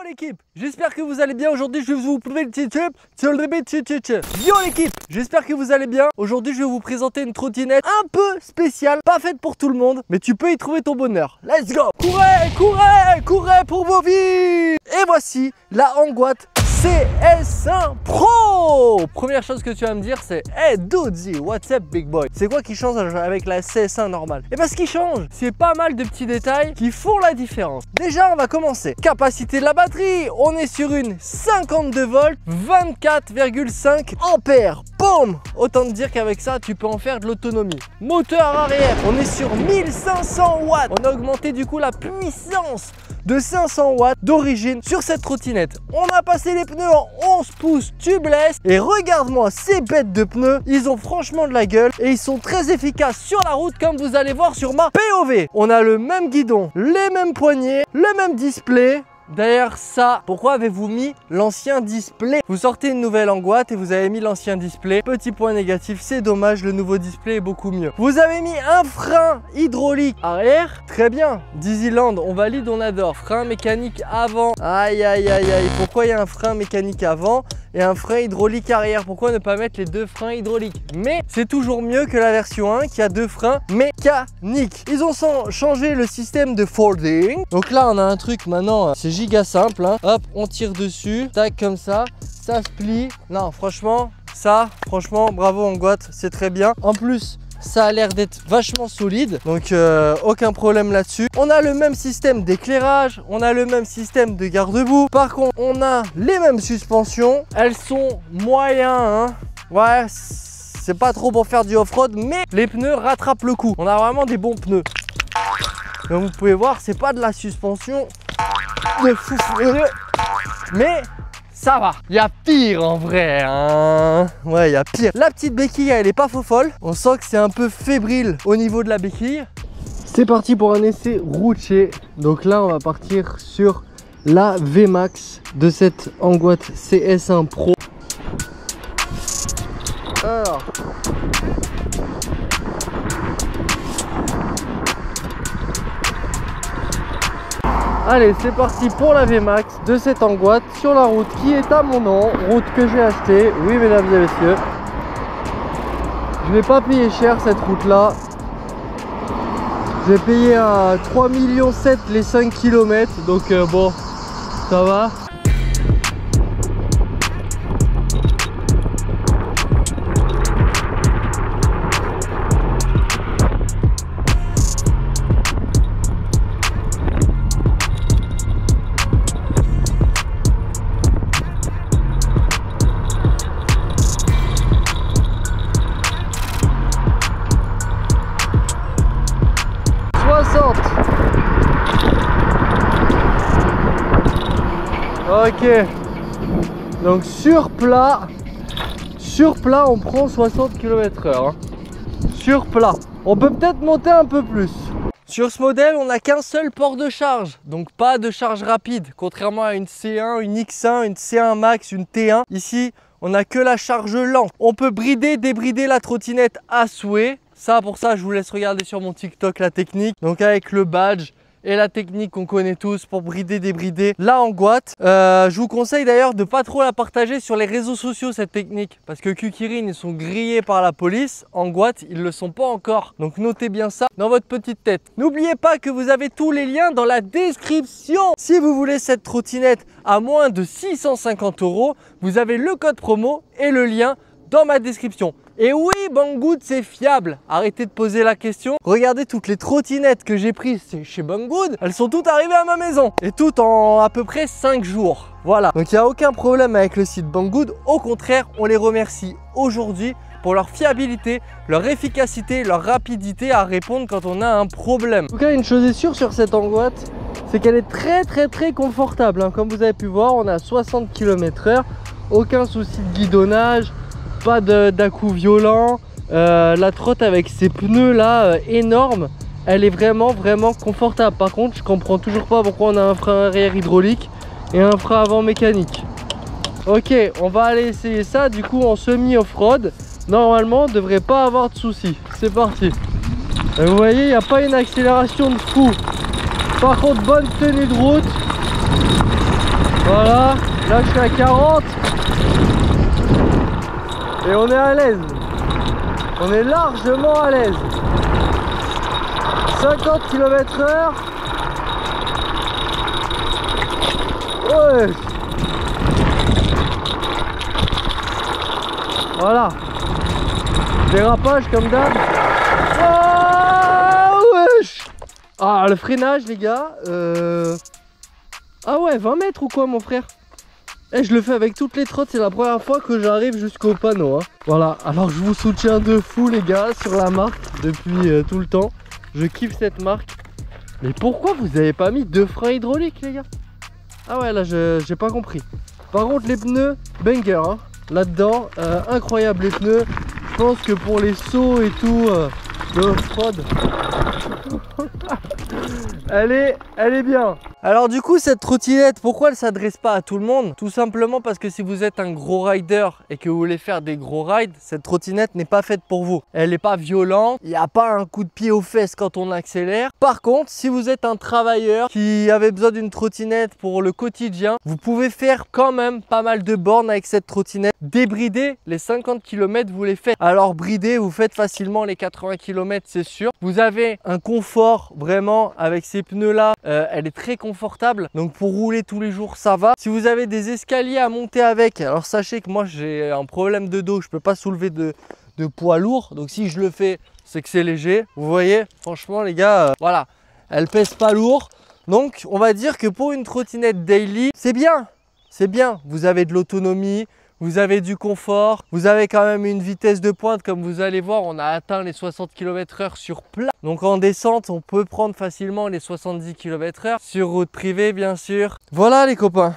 l'équipe, j'espère que vous allez bien. Aujourd'hui je vais vous prouver le titube sur le Yo l'équipe, j'espère que vous allez bien. Aujourd'hui je vais vous présenter une trottinette un peu spéciale, pas faite pour tout le monde, mais tu peux y trouver ton bonheur. Let's go. Courez, courez, courez pour vos vies. Et voici la Angoite CS1 Pro. Première chose que tu vas me dire c'est: hey Doodzy, what's up big boy? C'est quoi qui change avec la CS1 normale? Et bien ce qui change, c'est pas mal de petits détails qui font la différence. Déjà on va commencer. Capacité de la batterie, on est sur une 52 volts, 24,5 ampères. Boum! Autant te dire qu'avec ça tu peux en faire de l'autonomie. Moteur arrière, on est sur 1500 watts. On a augmenté du coup la puissance de 500 watts d'origine sur cette trottinette. On a passé les pneus en 11 pouces tubeless et regarde-moi ces bêtes de pneus, ils ont franchement de la gueule et ils sont très efficaces sur la route comme vous allez voir sur ma POV. On a le même guidon, les mêmes poignées, le même display. D'ailleurs ça, pourquoi avez-vous mis l'ancien display? Vous sortez une nouvelle Angoite et vous avez mis l'ancien display. Petit point négatif, c'est dommage, le nouveau display est beaucoup mieux. Vous avez mis un frein hydraulique arrière, très bien. Dizzyland, on valide, on adore. Frein mécanique avant, aïe aïe aïe aïe. Pourquoi il y a un frein mécanique avant et un frein hydraulique arrière? Pourquoi ne pas mettre les deux freins hydrauliques? Mais c'est toujours mieux que la version 1 qui a deux freins mécaniques. Ils ont changé le système de folding. Donc là on a un truc maintenant, c'est giga simple, hein. Hop, on tire dessus, tac, comme ça se plie. Non franchement, franchement bravo Angoite, c'est très bien. En plus ça a l'air d'être vachement solide, donc aucun problème là-dessus. On a le même système d'éclairage, on a le même système de garde-boue. Par contre, on a les mêmes suspensions. Elles sont moyennes, hein. Ouais, c'est pas trop pour faire du off-road, mais les pneus rattrapent le coup. On a vraiment des bons pneus. Comme vous pouvez voir, c'est pas de la suspension de fou furieux, mais ça va. Il y a pire en vrai, hein. Ouais, il y a pire. La petite béquille, elle est pas faux folle. On sent que c'est un peu fébrile au niveau de la béquille. C'est parti pour un essai routier. Donc là, on va partir sur la VMAX de cette Angoite CS1 Pro. Alors. Allez, c'est parti pour la VMAX de cette Angoite sur la route qui est à mon nom, route que j'ai achetée. Oui, mesdames et messieurs, je vais pas payer cher cette route là. J'ai payé à 3,7 millions les 5 km, donc bon, ça va. Ok, donc sur plat on prend 60 km/h, hein. Sur plat, on peut peut-être monter un peu plus. Sur ce modèle on n'a qu'un seul port de charge, donc pas de charge rapide, contrairement à une C1, une X1, une C1 Max, une T1. Ici on n'a que la charge lente. On peut brider, débrider la trottinette à souhait. Ça, pour ça je vous laisse regarder sur mon TikTok la technique, donc avec le badge et la technique qu'on connaît tous pour brider, débrider la Angoite. Je vous conseille d'ailleurs de pas trop la partager sur les réseaux sociaux cette technique, parce que Kukirin ils sont grillés par la police, Angoite ils le sont pas encore, donc notez bien ça dans votre petite tête. N'oubliez pas que vous avez tous les liens dans la description. Si vous voulez cette trottinette à moins de 650 €, vous avez le code promo et le lien dans ma description. Et oui, Banggood c'est fiable. Arrêtez de poser la question. Regardez toutes les trottinettes que j'ai prises chez Banggood. Elles sont toutes arrivées à ma maison. Et toutes en à peu près 5 jours. Voilà. Donc il n'y a aucun problème avec le site Banggood. Au contraire, on les remercie aujourd'hui pour leur fiabilité, leur efficacité, leur rapidité à répondre quand on a un problème. En tout cas, une chose est sûre sur cette Angoite, c'est qu'elle est très confortable, hein. Comme vous avez pu voir, on a 60 km/h. Aucun souci de guidonnage. Pas d'à-coups violents. La trotte avec ses pneus là énormes, elle est vraiment confortable. Par contre, je comprends toujours pas pourquoi on a un frein arrière hydraulique et un frein avant mécanique. Ok, on va aller essayer ça du coup en semi off-road. Normalement, on ne devrait pas avoir de soucis. C'est parti. Et vous voyez, il n'y a pas une accélération de fou. Par contre, bonne tenue de route. Là je suis à 40. Et on est à l'aise. On est largement à l'aise. 50 km/h. Ouais. Voilà. Dérapage comme d'hab. Oh, wesh. Ah, le freinage les gars. Ah ouais, 20 mètres ou quoi mon frère? Et je le fais avec toutes les trottes, c'est la première fois que j'arrive jusqu'au panneau hein. Voilà, alors je vous soutiens de fou les gars sur la marque depuis tout le temps. Je kiffe cette marque. Mais pourquoi vous avez pas mis 2 freins hydrauliques les gars? Ah ouais là j'ai pas compris. Par contre les pneus, banger hein. Là-dedans, incroyable les pneus. Je pense que pour les sauts et tout de off-road elle est bien. Alors du coup cette trottinette, pourquoi elle s'adresse pas à tout le monde? Tout simplement parce que si vous êtes un gros rider et que vous voulez faire des gros rides, cette trottinette n'est pas faite pour vous. Elle n'est pas violente, il n'y a pas un coup de pied aux fesses quand on accélère. Par contre, si vous êtes un travailleur qui avait besoin d'une trottinette pour le quotidien, vous pouvez faire quand même pas mal de bornes avec cette trottinette. Débrider les 50 km vous les faites. Alors brider, vous faites facilement les 80 km c'est sûr. Vous avez un confort vraiment avec ces pneus là, elle est très confortable, donc pour rouler tous les jours ça va. Si vous avez des escaliers à monter avec, alors sachez que moi j'ai un problème de dos, je peux pas soulever de poids lourd, donc si je le fais c'est que c'est léger. Vous voyez, franchement les gars, voilà, elle pèse pas lourd, donc on va dire que pour une trottinette daily c'est bien, vous avez de l'autonomie, vous avez du confort, vous avez quand même une vitesse de pointe. Comme vous allez voir, on a atteint les 60 km/h sur plat. Donc en descente, on peut prendre facilement les 70 km/h. Sur route privée, bien sûr. Voilà les copains.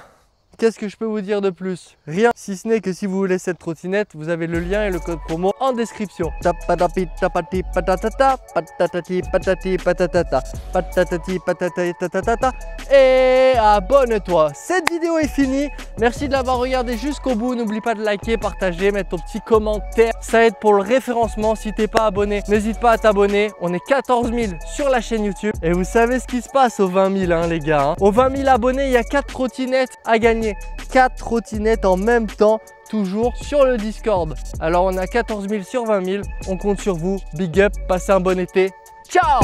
Qu'est-ce que je peux vous dire de plus? Rien, si ce n'est que si vous voulez cette trottinette, vous avez le lien et le code promo en description. Tapatati patati patatata, patatati patati patatata, patatati patati patatata. Et abonne-toi. Cette vidéo est finie. Merci de l'avoir regardé jusqu'au bout. N'oublie pas de liker, partager, mettre ton petit commentaire. Ça aide pour le référencement. Si t'es pas abonné, n'hésite pas à t'abonner. On est 14 000 sur la chaîne YouTube. Et vous savez ce qui se passe aux 20 000 hein, les gars. Hein. Aux 20 000 abonnés, il y a 4 trottinettes à gagner. 4 trottinettes en même temps, toujours sur le Discord. Alors on a 14 000 sur 20 000, on compte sur vous. Big up, passez un bon été. Ciao!